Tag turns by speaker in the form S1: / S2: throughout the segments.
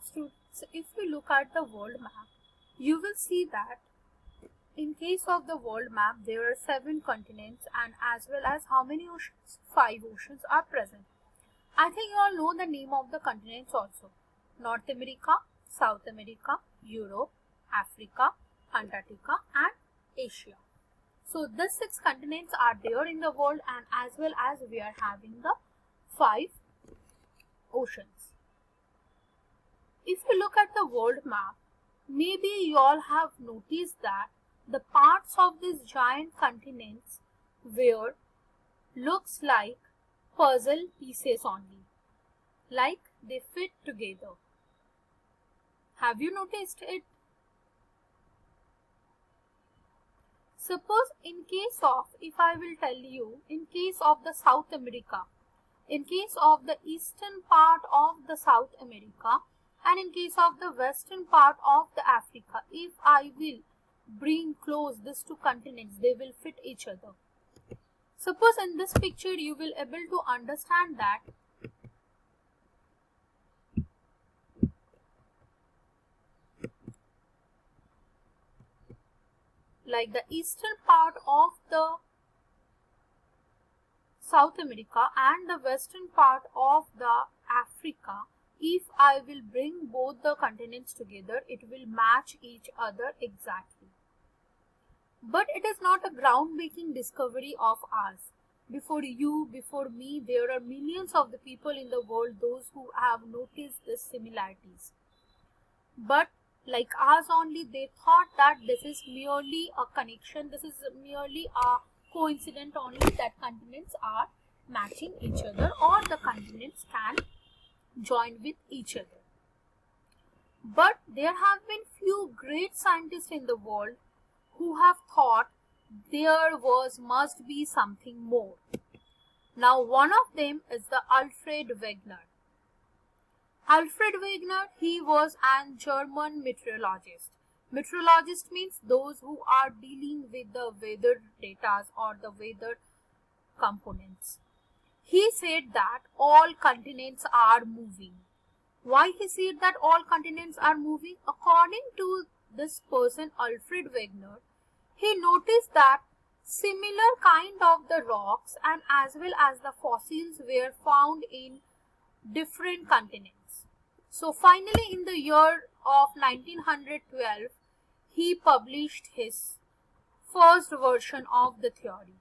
S1: Students, if you look at the world map, you will see that in case of the world map, there are 7 continents and as well as how many oceans? 5 oceans are present. I think you all know the name of the continents also. North America, South America, Europe, Africa, Antarctica and Asia. So these 6 continents are there in the world and as well as we are having the 5 oceans. If you look at the world map, maybe you all have noticed that the parts of these giant continents were looks like puzzle pieces only, like they fit together. Have you noticed it? Suppose in case of, if I will tell you, in case of the South America, in case of the eastern part of the South America and in case of the western part of the Africa, if I will bring close these 2 continents, they will fit each other. Suppose in this picture you will able to understand that like the eastern part of the South America and the western part of the Africa, if I will bring both the continents together, it will match each other exactly. But it is not a groundbreaking discovery of ours. Before you, before me, there are millions of the people in the world, those who have noticed these similarities. But like us only, they thought that this is merely a connection, this is merely a coincidence only that continents are matching each other or the continents can join with each other. But there have been few great scientists in the world who have thought there must be something more. Now one of them is the Alfred Wegener. Alfred Wegener, he was a German meteorologist. Meteorologist means those who are dealing with the weather data or the weather components. He said that all continents are moving. Why he said that all continents are moving? According to this person, Alfred Wegener, he noticed that similar kind of the rocks and as well as the fossils were found in different continents. So finally in the year of 1912, he published his first version of the theory.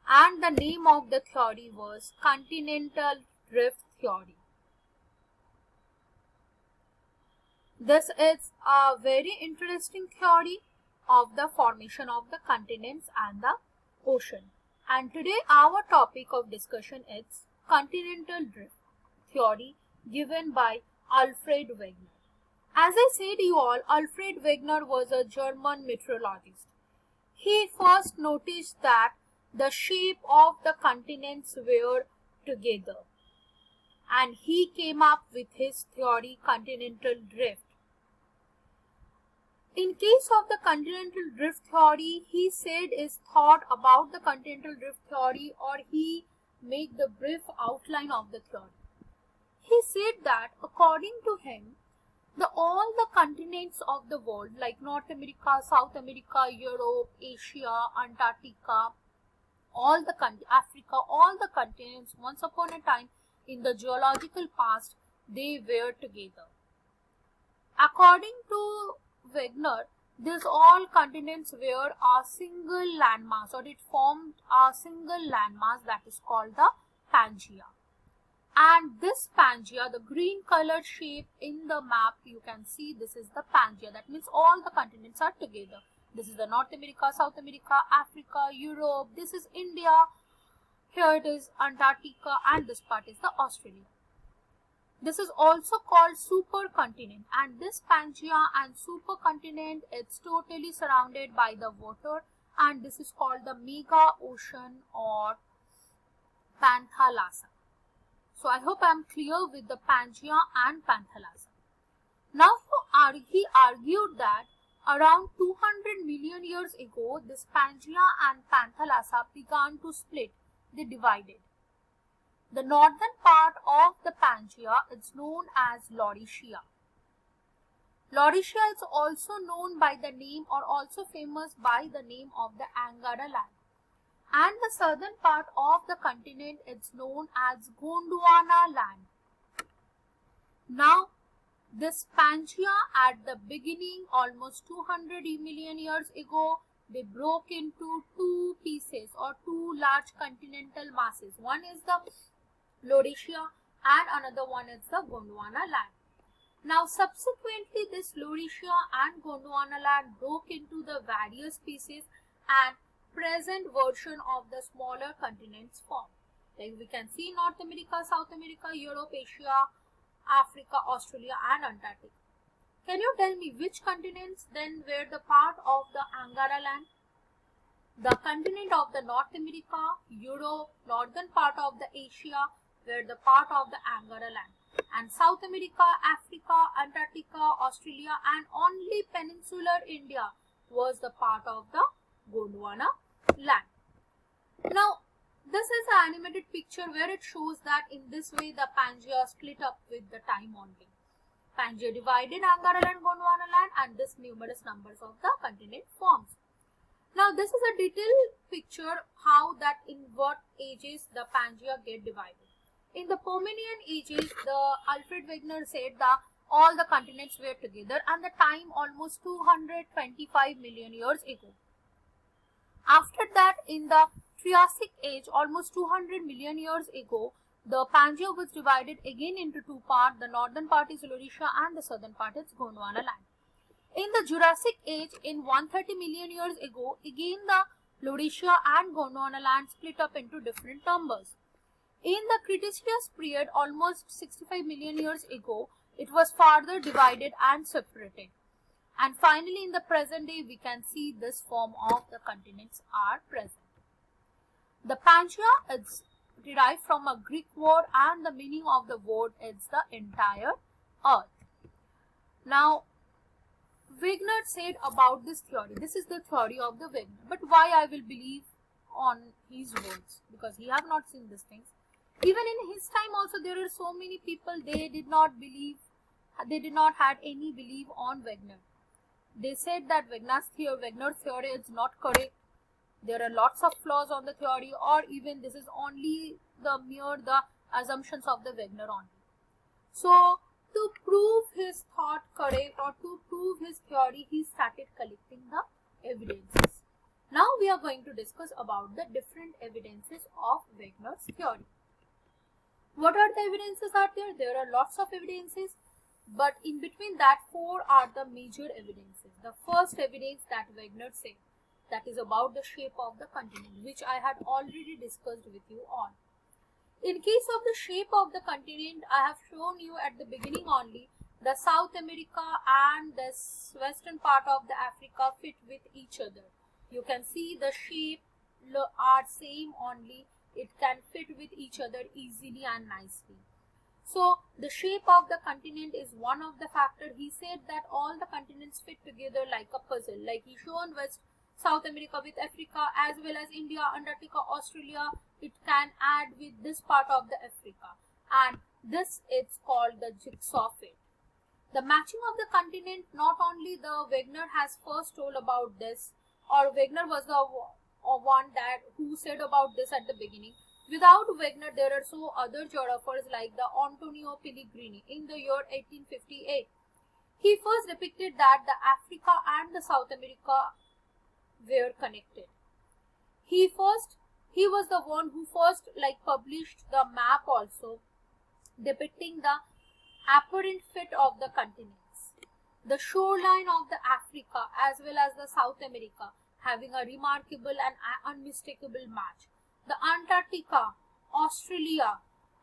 S1: And the name of the theory was continental drift theory. This is a very interesting theory of the formation of the continents and the ocean. And today our topic of discussion is continental drift theory given by Alfred Wegener. As I said you all, Alfred Wegener was a German meteorologist. He first noticed that the shape of the continents were together and he came up with his theory continental drift. In case of the continental drift theory, he said his thought about the continental drift theory or he made the brief outline of the theory. He said that according to him, all the continents of the world like North America, South America, Europe, Asia, Antarctica, all the Africa, all the continents once upon a time in the geological past, they were together. According to Wegener, these all continents were a single landmass or it formed a single landmass that is called the Pangea. And this Pangea, the green colored shape in the map, you can see this is the Pangea. That means all the continents are together. This is the North America, South America, Africa, Europe. This is India. Here it is Antarctica and this part is the Australia. This is also called supercontinent and this Pangea and supercontinent it's totally surrounded by the water and this is called the mega ocean or Panthalassa. So I hope I am clear with the Pangea and Panthalassa. Now he argued that around 200 million years ago this Pangea and Panthalassa began to split. They divided. The northern part of the Pangea is known as Laurasia Laurasia is also known by the name or also famous by the name of the Angara land. And the southern part of the continent is known as Gondwana land. Now, this Pangaea at the beginning, almost 200 million years ago, they broke into two pieces or two large continental masses. One is the Laurasia and another one is the Gondwana land. Now, subsequently, this Laurasia and Gondwana land broke into the various pieces and present version of the smaller continents formed. Like we can see North America, South America, Europe, Asia, Africa, Australia and Antarctica. Can you tell me which continents then were the part of the Angara land? The continent of the North America, Europe, northern part of the Asia were the part of the Angara land. And South America, Africa, Antarctica, Australia and only peninsular India was the part of the Gondwana land. Now, this is an animated picture where it shows that in this way the Pangaea split up with the time only. Pangaea divided Angara land, Gondwana land and this numerous numbers of the continent forms. Now, this is a detailed picture how that in what ages the Pangaea get divided. In the Permian ages, the Alfred Wegener said that all the continents were together and the time almost 225 million years ago. After that, in the Triassic age, almost 200 million years ago, the Pangaea was divided again into two parts. The northern part is Laurasia and the southern part is Gondwana land. In the Jurassic age, in 130 million years ago, again the Laurasia and Gondwana land split up into different numbers. In the Cretaceous period, almost 65 million years ago, it was further divided and separated. And finally, in the present day, we can see this form of the continents are present. The Pangaea is derived from a Greek word and the meaning of the word is the entire earth. Now, Wegener said about this theory, this is the theory of the Wegener, but why I will believe on his words? Because he have not seen these things. Even in his time also there are so many people, they did not believe, they did not had any belief on Wegener. They said that Wegener's theory is not correct. There are lots of flaws on the theory, or even this is only the assumptions of the Wegener only. So, to prove his thought correct or to prove his theory, he started collecting the evidences. Now we are going to discuss about the different evidences of Wegener's theory. What are the evidences are there? There are lots of evidences, but in between that, four are the major evidences. The first evidence that Wegener said, that is about the shape of the continent, which I had already discussed with you on. In case of the shape of the continent, I have shown you at the beginning only, the South America and the western part of the Africa fit with each other. You can see the shape are same only. It can fit with each other easily and nicely. So, the shape of the continent is one of the factors. He said that all the continents fit together like a puzzle. Like he shown South America with Africa as well as India, Antarctica, Australia. It can add with this part of the Africa. And this is called the jigsaw fit. The matching of the continent, not only the Wegener has first told about this, or Wegener was the one that who said about this at the beginning. Without Wegener, there are so other geographers like the Antonio Pellegrini in the year 1858. He first depicted that the Africa and the South America were connected. He was the one who first published the map also depicting the apparent fit of the continents. The shoreline of the Africa as well as the South America having a remarkable and unmistakable match. The Antarctica, Australia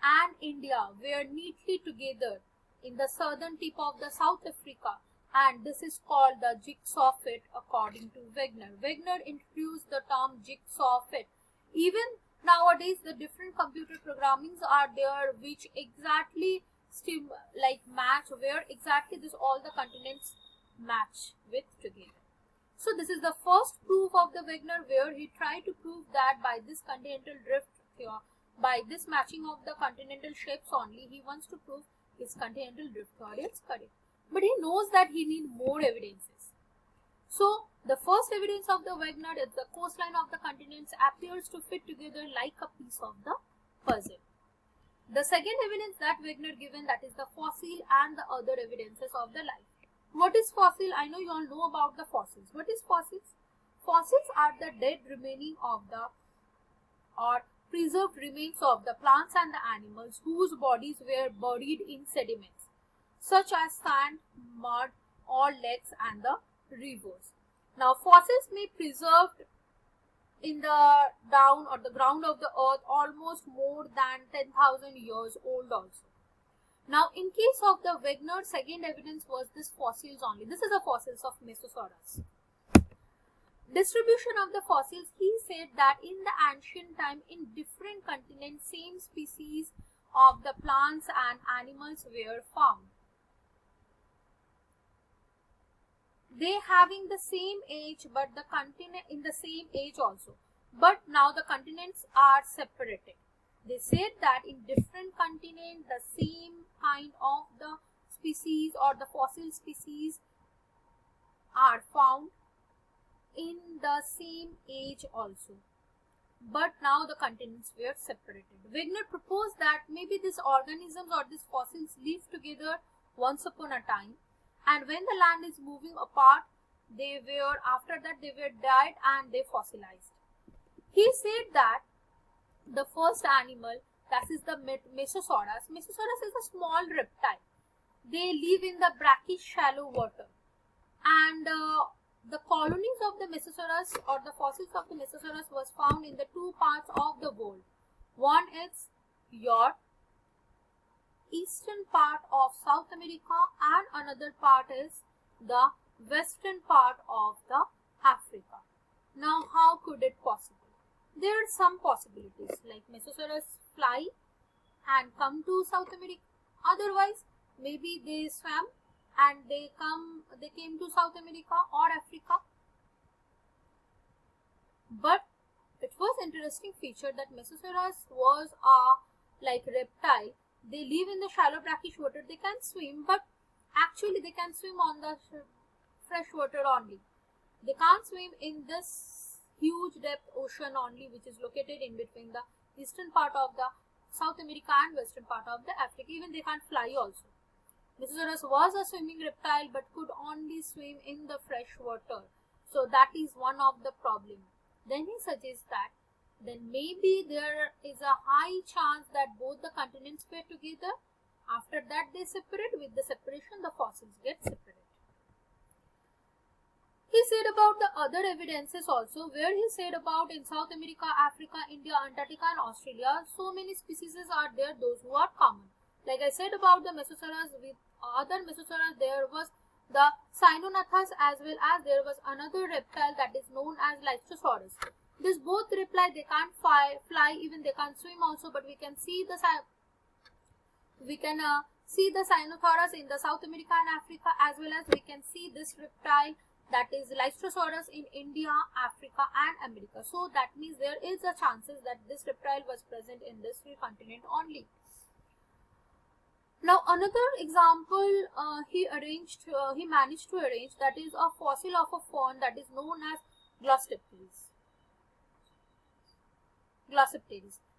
S1: and India were neatly together in the southern tip of the South Africa, and this is called the jigsaw fit according to Wegener. Wegener introduced the term jigsaw fit. Even nowadays the different computer programmings are there which exactly match where exactly all the continents match with together. So this is the first proof of the Wegener where he tried to prove that by this continental drift theory, by this matching of the continental shapes only, he wants to prove his continental drift theory is correct. but he knows that he needs more evidences. So the first evidence of the Wegener is the coastline of the continents appears to fit together like a piece of the puzzle. The second evidence that Wegener given, that is the fossil and the other evidences of the life. What is fossil? I know you all know about the fossils. What is fossils? Fossils are the dead remaining of the or preserved remains of the plants and the animals whose bodies were buried in sediments such as sand, mud, or lakes and the rivers. Now fossils may be preserved in the down or the ground of the earth almost more than 10,000 years old also. Now in case of the Wegener, second evidence was this fossils only. This is the fossils of Mesosaurus. Distribution of the fossils, he said that in the ancient time in different continents same species of the plants and animals were found. They having the same age but the continent in the same age also, but now the continents are separated. They said that in different continents the same kind of the species or the fossil species are found in the same age also, but now the continents were separated. Wegener proposed that maybe these organisms or these fossils live together once upon a time, and when the land is moving apart, after that they were died and they fossilized. He said that the first animal, that is the Mesosaurus. Mesosaurus is a small reptile. They live in the brackish shallow water, and the colonies of the Mesosaurus or the fossils of the Mesosaurus was found in the two parts of the world. One is your eastern part of South America and another part is the western part of the Africa. Now how could it possible? There are some possibilities, like Mesosaurus fly and come to South America. Otherwise maybe they swam and they came to South America or Africa. But it was interesting feature that Mesosaurus was a like reptile. They live in the shallow brackish water. They can swim, but actually they can swim on the fresh water only. They can't swim in this huge depth ocean only, which is located in between the eastern part of the South America and western part of the Africa. Even they can't fly also. Mesosaurus was a swimming reptile but could only swim in the fresh water. So that is one of the problem. Then he suggests that then maybe there is a high chance that both the continents were together. After that they separate. With the separation the fossils get separated. He said about the other evidences also, where he said about in South America, Africa, India, Antarctica and Australia, so many species are there, those who are common. Like I said about the Mesosaurus, with other Mesosaurus there was the Cyanonathus, as well as there was another reptile that is known as Lystrosaurus. This both reptile, they can't fly, even they can't swim also, but we can see the Cyanosaurus in the South America and Africa, as well as we can see this reptile that is Lystrosaurus in India, Africa and America. So that means there is a chances that this reptile was present in this three continent only. Now another example he managed to arrange, that is a fossil of a fawn that is known as Glossopteris,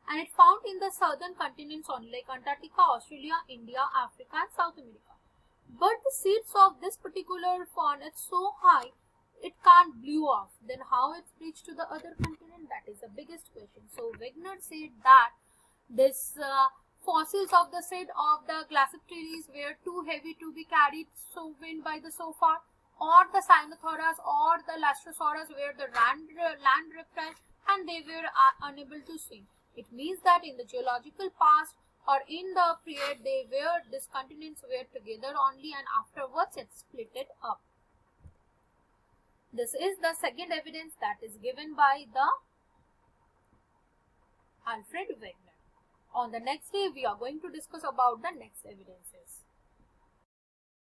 S1: and it found in the southern continents only, like Antarctica, Australia, India, Africa and South America. But the seeds of this particular fawn is so high it can't blow off. Then how it reached to the other continent? That is the biggest question. So Wegener said that this fossils of the seed of the Glossopteris were too heavy to be carried so by the so far, or the Cyanosaurus or the Lystrosaurus were the land reptiles and they were unable to swim. It means that in the geological past or in the period these continents were together only, and afterwards it split it up. This is the second evidence that is given by the Alfred Wegener. On the next day we are going to discuss about the next evidences.